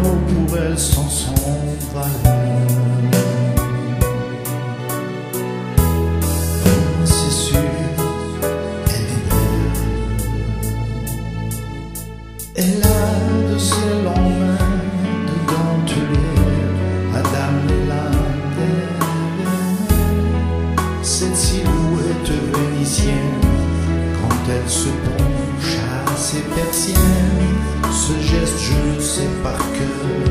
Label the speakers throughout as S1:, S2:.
S1: mots pour elle sont sans valeur. C'est sûr, elle est belle. Elle a de ses longues mains de dentelière à dame cette silhouette vénitienne, quand elle se penche à ses persiennes, ce geste je le sais par cœur.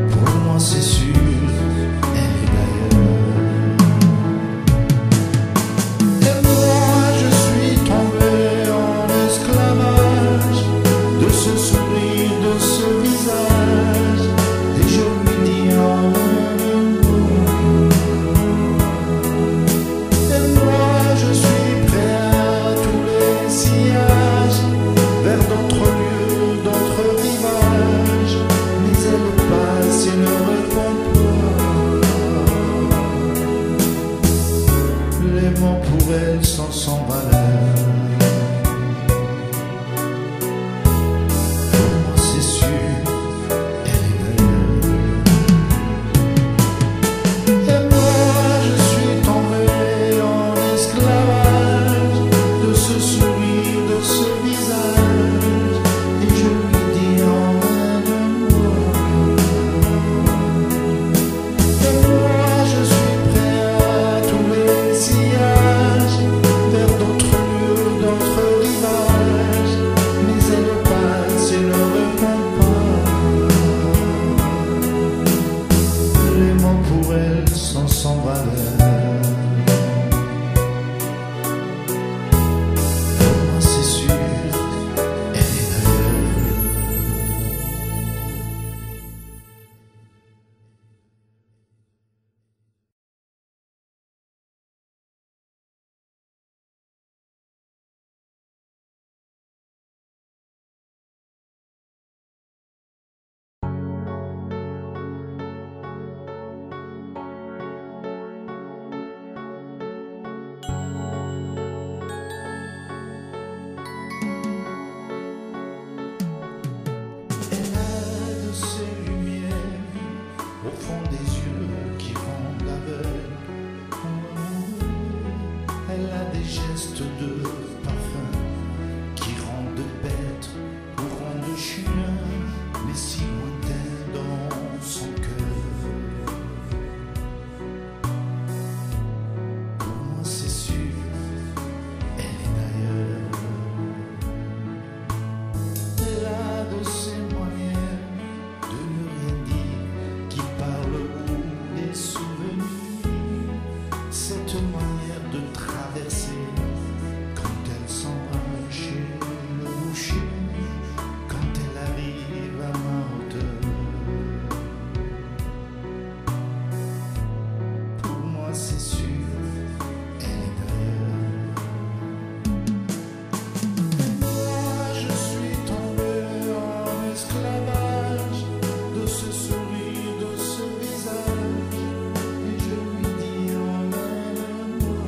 S1: Pour moi c'est sûr, elle est d'ailleurs. Et moi je suis tombé en esclavage de ce sourire, de ce visage, et je lui dis emmène-moi. Et moi je suis prêt à tous les sillages, vers d'autres lieux, d'autres rivages, mais elle passe et ne répond pas. Les mots pour elle sont sans valeur. Sans valeur. Pour moi c'est sûr, elle est d'ailleurs. Au fond des yeux qui rendent aveugle, elle a des gestes de parfum qui rendent bête ou rendent chien, mais si lointain dans son cœur. Pour moi c'est sûr, elle est d'ailleurs. Elle a de ses moyens de ne rien dire, qui parle ou des souvenirs, cette manière de traverser quand elle s'en va chez le boucher, quand elle arrive à ma hauteur. Pour moi c'est sûr, elle est d'ailleurs. Moi je suis tombé en esclavage de ce sourire, de ce visage, et je lui dis emmène-moi.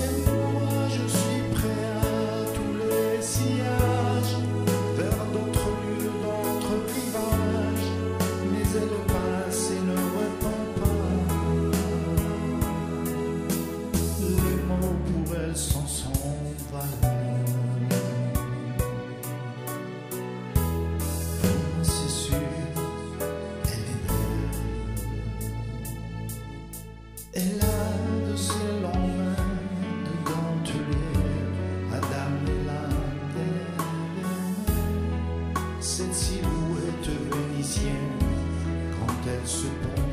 S1: Et moi je suis prêt à tous les sillages, vers d'autres lieux, d'autres rivages, mais elle passe et ne répond pas. Les mots pour elle sont sans valeur. C'est sûr, elle est belle. Elle a de ses longues mains de dentelière à dame cette silhouette vénitienne, quand elle se pose